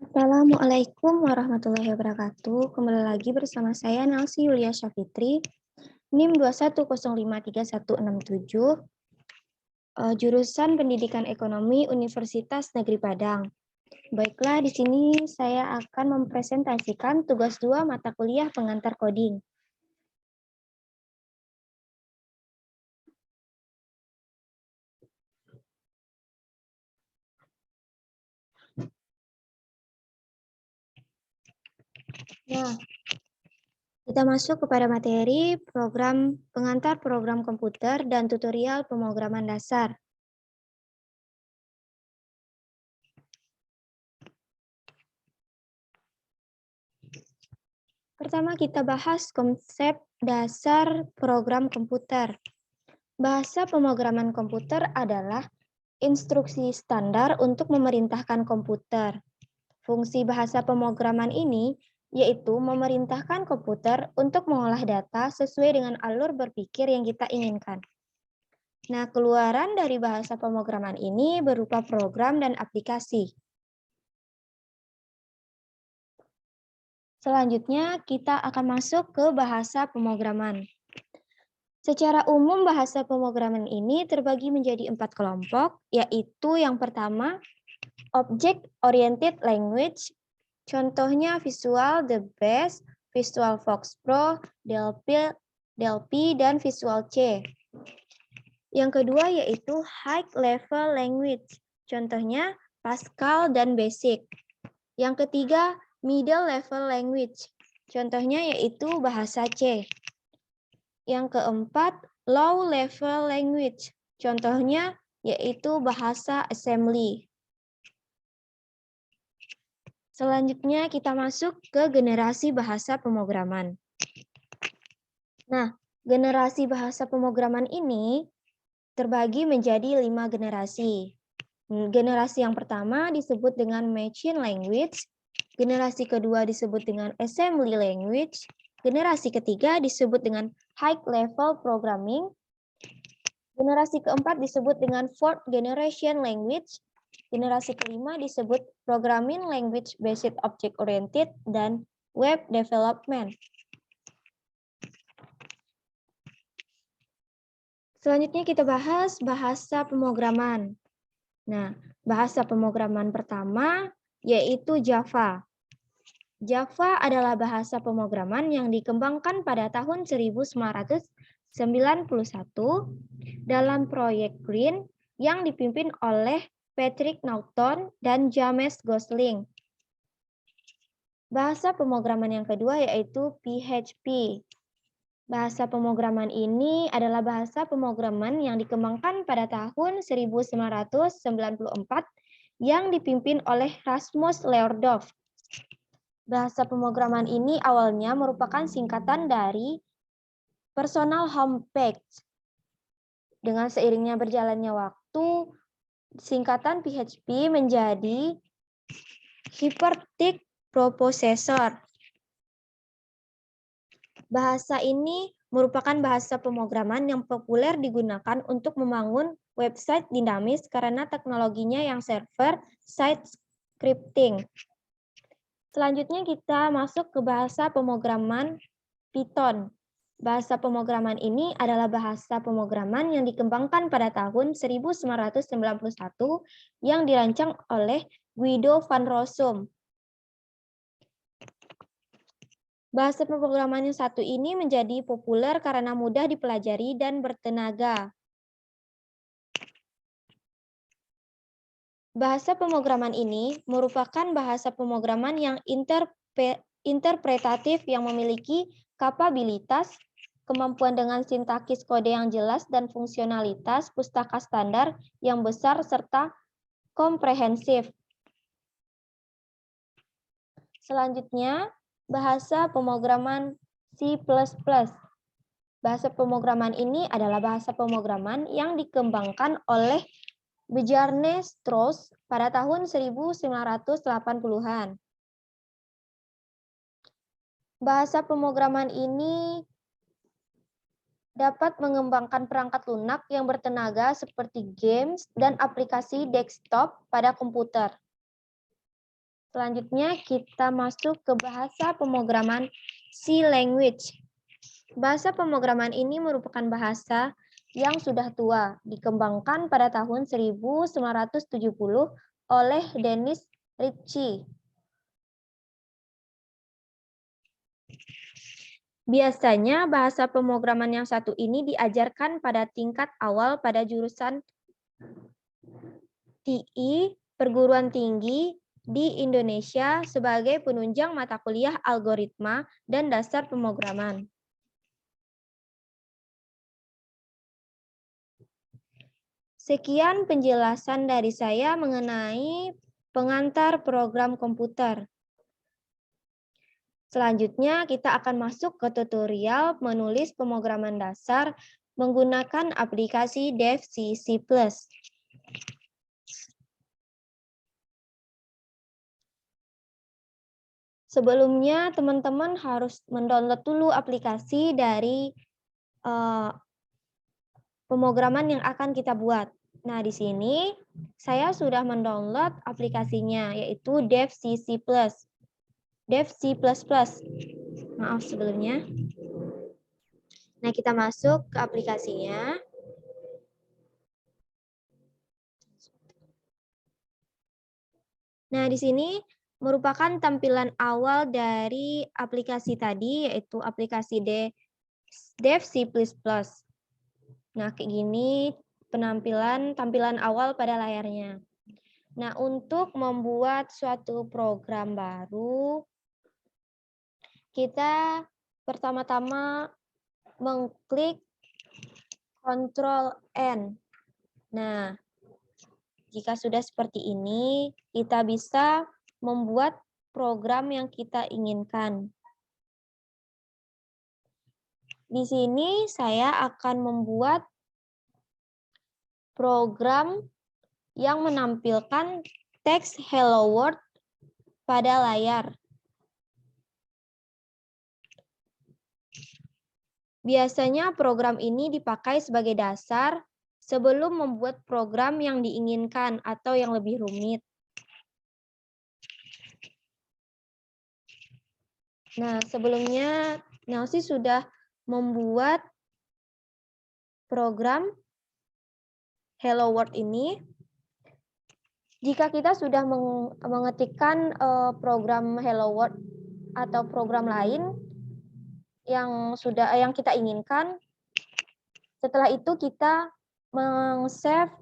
Assalamualaikum warahmatullahi wabarakatuh. Kembali lagi bersama saya Nelsi Yulia Syafitri, NIM 210536167, jurusan Pendidikan Ekonomi Universitas Negeri Padang. Baiklah, di sini saya akan mempresentasikan tugas 2 mata kuliah pengantar coding. Nah, kita masuk kepada materi pengantar program komputer dan tutorial pemrograman dasar. Pertama, kita bahas konsep dasar program komputer. Bahasa pemrograman komputer adalah instruksi standar untuk memerintahkan komputer. Fungsi bahasa pemrograman ini yaitu memerintahkan komputer untuk mengolah data sesuai dengan alur berpikir yang kita inginkan. Nah, keluaran dari bahasa pemrograman ini berupa program dan aplikasi. Selanjutnya, kita akan masuk ke bahasa pemrograman. Secara umum, bahasa pemrograman ini terbagi menjadi 4 kelompok, yaitu yang pertama, Object-Oriented Language, contohnya Visual The Best, Visual Fox Pro, Delphi, dan Visual C. Yang kedua yaitu High Level Language, contohnya Pascal dan Basic. Yang ketiga, Middle Level Language, contohnya yaitu bahasa C. Yang keempat, Low Level Language, contohnya yaitu bahasa assembly. Selanjutnya kita masuk ke generasi bahasa pemrograman. Nah, generasi bahasa pemrograman ini terbagi menjadi 5 generasi. Generasi yang pertama disebut dengan Machine Language, generasi kedua disebut dengan Assembly Language, generasi ketiga disebut dengan High Level Programming, generasi keempat disebut dengan Fourth Generation Language, generasi kelima disebut Programming Language Based Object Oriented, dan Web Development. Selanjutnya kita bahas bahasa pemrograman. Nah, bahasa pemrograman pertama yaitu Java. Java adalah bahasa pemrograman yang dikembangkan pada tahun 1991 dalam proyek Green yang dipimpin oleh Patrick Naughton dan James Gosling. Bahasa pemrograman yang kedua yaitu PHP. Bahasa pemrograman ini adalah bahasa pemrograman yang dikembangkan pada tahun 1994 yang dipimpin oleh Rasmus Leerdorff. Bahasa pemrograman ini awalnya merupakan singkatan dari Personal Homepage. Dengan seiringnya berjalannya waktu, singkatan PHP menjadi Hypertext Preprocessor. Bahasa ini merupakan bahasa pemrograman yang populer digunakan untuk membangun website dinamis karena teknologinya yang server-side scripting. Selanjutnya kita masuk ke bahasa pemrograman Python. Bahasa pemrograman ini adalah bahasa pemrograman yang dikembangkan pada tahun 1991 yang dirancang oleh Guido van Rossum. Bahasa pemrograman yang satu ini menjadi populer karena mudah dipelajari dan bertenaga. Bahasa pemrograman ini merupakan bahasa pemrograman yang interpretatif yang memiliki kapabilitas, kemampuan dengan sintaksis kode yang jelas, dan fungsionalitas pustaka standar yang besar serta komprehensif. Selanjutnya, bahasa pemrograman C++. Bahasa pemrograman ini adalah bahasa pemrograman yang dikembangkan oleh Bjarne Strouss pada tahun 1980-an. Bahasa pemrograman ini dapat mengembangkan perangkat lunak yang bertenaga seperti games dan aplikasi desktop pada komputer. Selanjutnya kita masuk ke bahasa pemrograman C language. Bahasa pemrograman ini merupakan bahasa yang sudah tua, dikembangkan pada tahun 1970 oleh Dennis Ritchie. Biasanya bahasa pemrograman yang satu ini diajarkan pada tingkat awal pada jurusan TI perguruan tinggi di Indonesia sebagai penunjang mata kuliah algoritma dan dasar pemrograman. Sekian penjelasan dari saya mengenai pengantar program komputer. Selanjutnya kita akan masuk ke tutorial menulis pemrograman dasar menggunakan aplikasi Dev C++. Sebelumnya teman-teman harus mendownload dulu aplikasi dari pemrograman yang akan kita buat. Nah, di sini saya sudah mendownload aplikasinya, yaitu Dev C++. Dev C++. Maaf sebelumnya. Nah, kita masuk ke aplikasinya. Nah, di sini merupakan tampilan awal dari aplikasi tadi, yaitu aplikasi Dev C++. Nah, kayak gini tampilan awal pada layarnya. Nah, untuk membuat suatu program baru, kita pertama-tama mengklik Ctrl N. Nah, jika sudah seperti ini, kita bisa membuat program yang kita inginkan. Di sini saya akan membuat program yang menampilkan teks Hello World pada layar. Biasanya program ini dipakai sebagai dasar sebelum membuat program yang diinginkan atau yang lebih rumit. Nah, sebelumnya Nelsi sudah membuat program Hello World ini. Jika kita sudah mengetikkan program Hello World atau program lain yang kita inginkan, setelah itu kita meng-save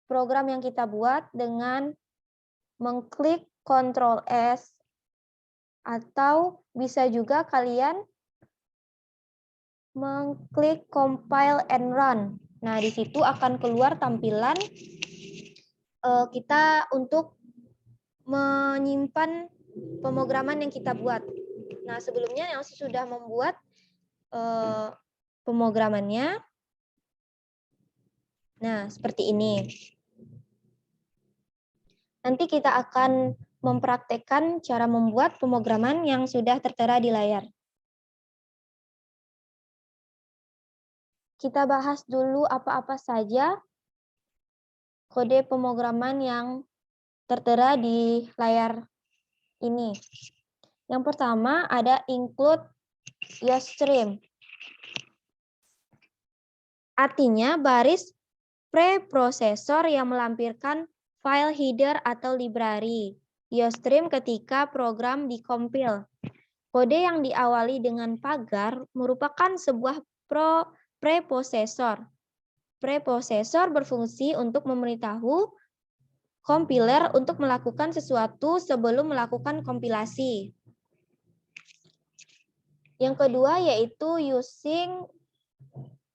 program yang kita buat dengan mengklik Ctrl S, atau bisa juga kalian mengklik Compile and Run. Nah, di situ akan keluar tampilan kita untuk menyimpan pemrograman yang kita buat. Nah, sebelumnya yang sudah membuat pemrogramannya. Nah, seperti ini. Nanti kita akan mempraktekkan cara membuat pemrograman yang sudah tertera di layar. Kita bahas dulu apa-apa saja kode pemrograman yang tertera di layar ini. Yang pertama ada include usestream. Artinya baris preprosesor yang melampirkan file header atau library usestream ketika program dikompil. Kode yang diawali dengan pagar merupakan sebuah preprosesor. Preprosesor berfungsi untuk memberitahu kompiler untuk melakukan sesuatu sebelum melakukan kompilasi. Yang kedua yaitu using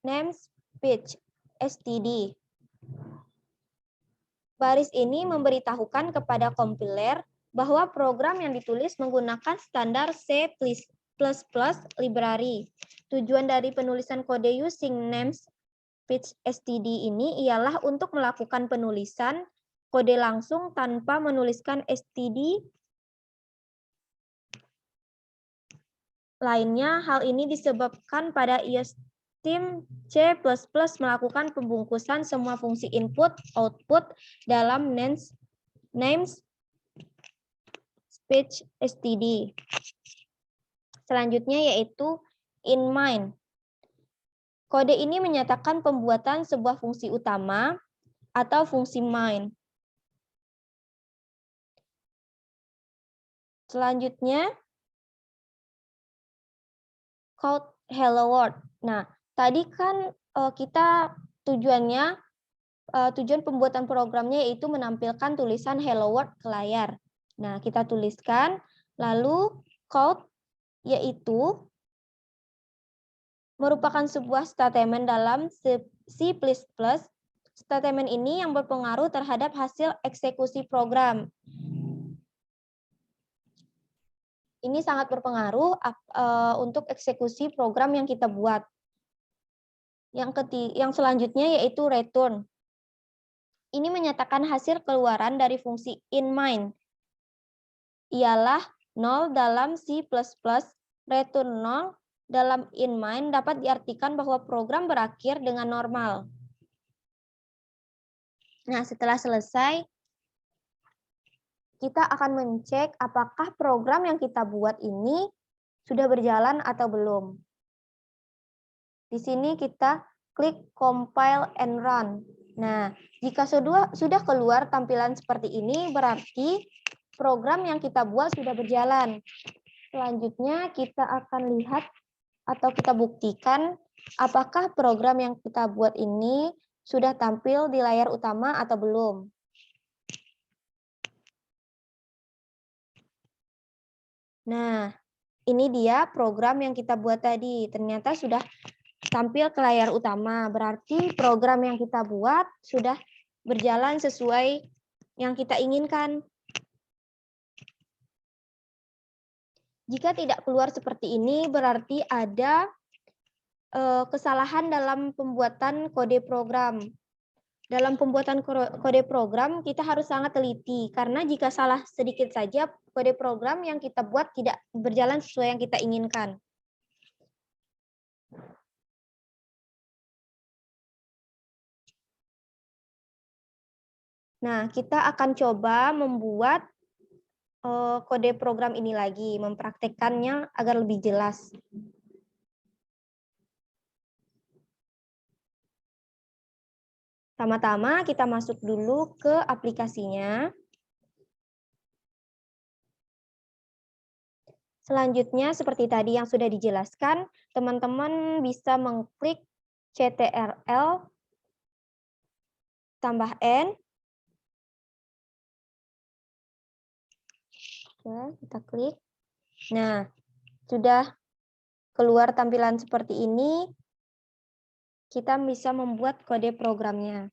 namespace std. Baris ini memberitahukan kepada kompiler bahwa program yang ditulis menggunakan standar C++ library. Tujuan dari penulisan kode using namespace std ini ialah untuk melakukan penulisan kode langsung tanpa menuliskan std lainnya, hal ini disebabkan pada IOSTEAM C++ melakukan pembungkusan semua fungsi input-output dalam namespace std. Selanjutnya yaitu in-main. Kode ini menyatakan pembuatan sebuah fungsi utama atau fungsi main. Selanjutnya, code hello world. Nah, tadi kan kita tujuan pembuatan programnya yaitu menampilkan tulisan hello world ke layar. Nah, kita tuliskan, lalu code yaitu merupakan sebuah statement dalam C++. Statement ini yang berpengaruh terhadap hasil eksekusi program. Ini sangat berpengaruh untuk eksekusi program yang kita buat. Yang selanjutnya yaitu return. Ini menyatakan hasil keluaran dari fungsi in-main. Ialah 0 dalam C++, return 0 dalam in-main dapat diartikan bahwa program berakhir dengan normal. Nah, setelah selesai, kita akan mencek apakah program yang kita buat ini sudah berjalan atau belum. Di sini kita klik compile and run. Nah, jika sudah keluar tampilan seperti ini, berarti program yang kita buat sudah berjalan. Selanjutnya kita akan lihat atau kita buktikan apakah program yang kita buat ini sudah tampil di layar utama atau belum. Nah, ini dia program yang kita buat tadi. Ternyata sudah tampil ke layar utama. Berarti program yang kita buat sudah berjalan sesuai yang kita inginkan. Jika tidak keluar seperti ini, berarti ada kesalahan dalam pembuatan kode program. Dalam pembuatan kode program, kita harus sangat teliti, karena jika salah sedikit saja, kode program yang kita buat tidak berjalan sesuai yang kita inginkan. Nah, kita akan coba membuat kode program ini lagi, mempraktekkannya agar lebih jelas. Pertama-tama kita masuk dulu ke aplikasinya. Selanjutnya, seperti tadi yang sudah dijelaskan, teman-teman bisa mengklik CTRL tambah N. Oke, kita klik. Nah, sudah keluar tampilan seperti ini. Kita bisa membuat kode programnya.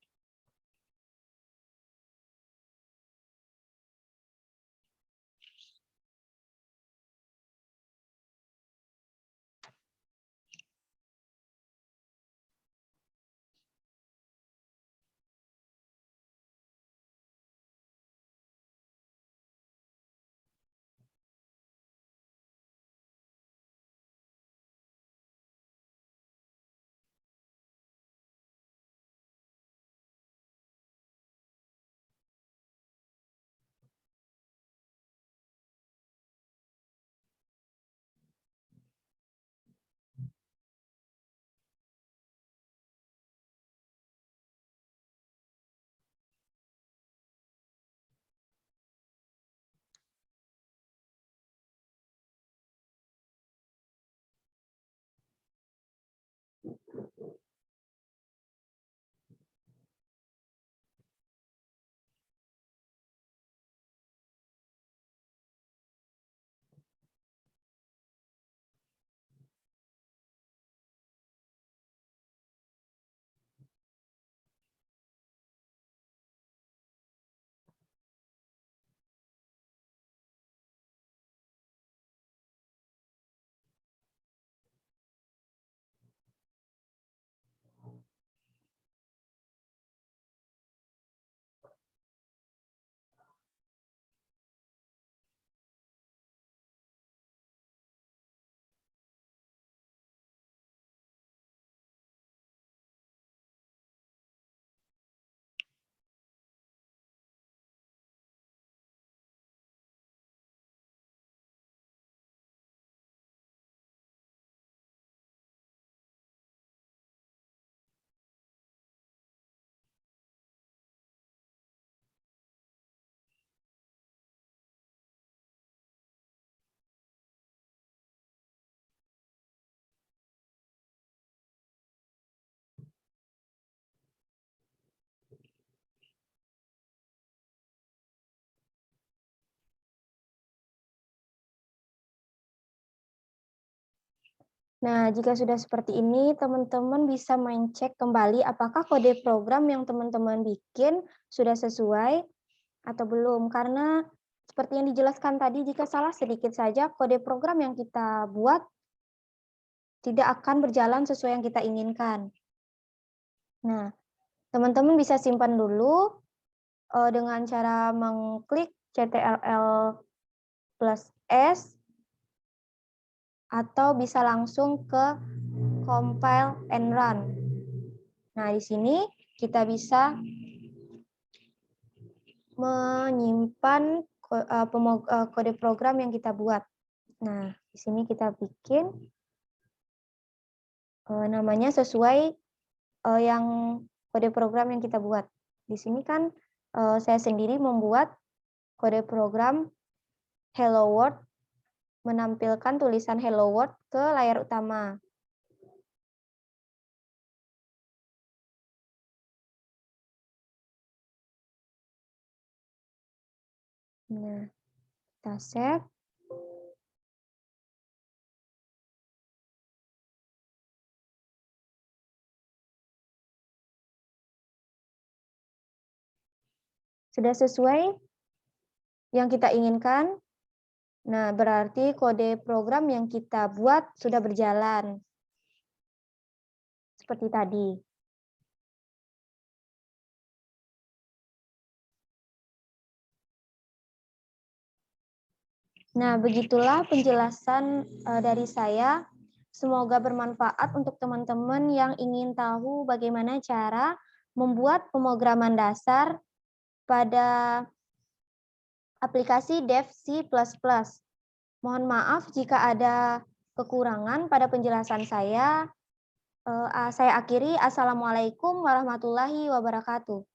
Nah, jika sudah seperti ini, teman-teman bisa cek kembali apakah kode program yang teman-teman bikin sudah sesuai atau belum. Karena seperti yang dijelaskan tadi, jika salah sedikit saja, kode program yang kita buat tidak akan berjalan sesuai yang kita inginkan. Nah, teman-teman bisa simpan dulu dengan cara mengklik CTRL plus S, atau bisa langsung ke compile and run. Nah, di sini kita bisa menyimpan kode program yang kita buat. Nah, di sini kita bikin namanya sesuai yang kode program yang kita buat. Di sini kan saya sendiri membuat kode program Hello World, menampilkan tulisan Hello World ke layar utama. Nah, kita save. Sudah sesuai yang kita inginkan. Nah, berarti kode program yang kita buat sudah berjalan. Seperti tadi. Nah, begitulah penjelasan dari saya. Semoga bermanfaat untuk teman-teman yang ingin tahu bagaimana cara membuat pemrograman dasar pada aplikasi Dev C++. Mohon maaf jika ada kekurangan pada penjelasan saya. Saya akhiri. Assalamualaikum warahmatullahi wabarakatuh.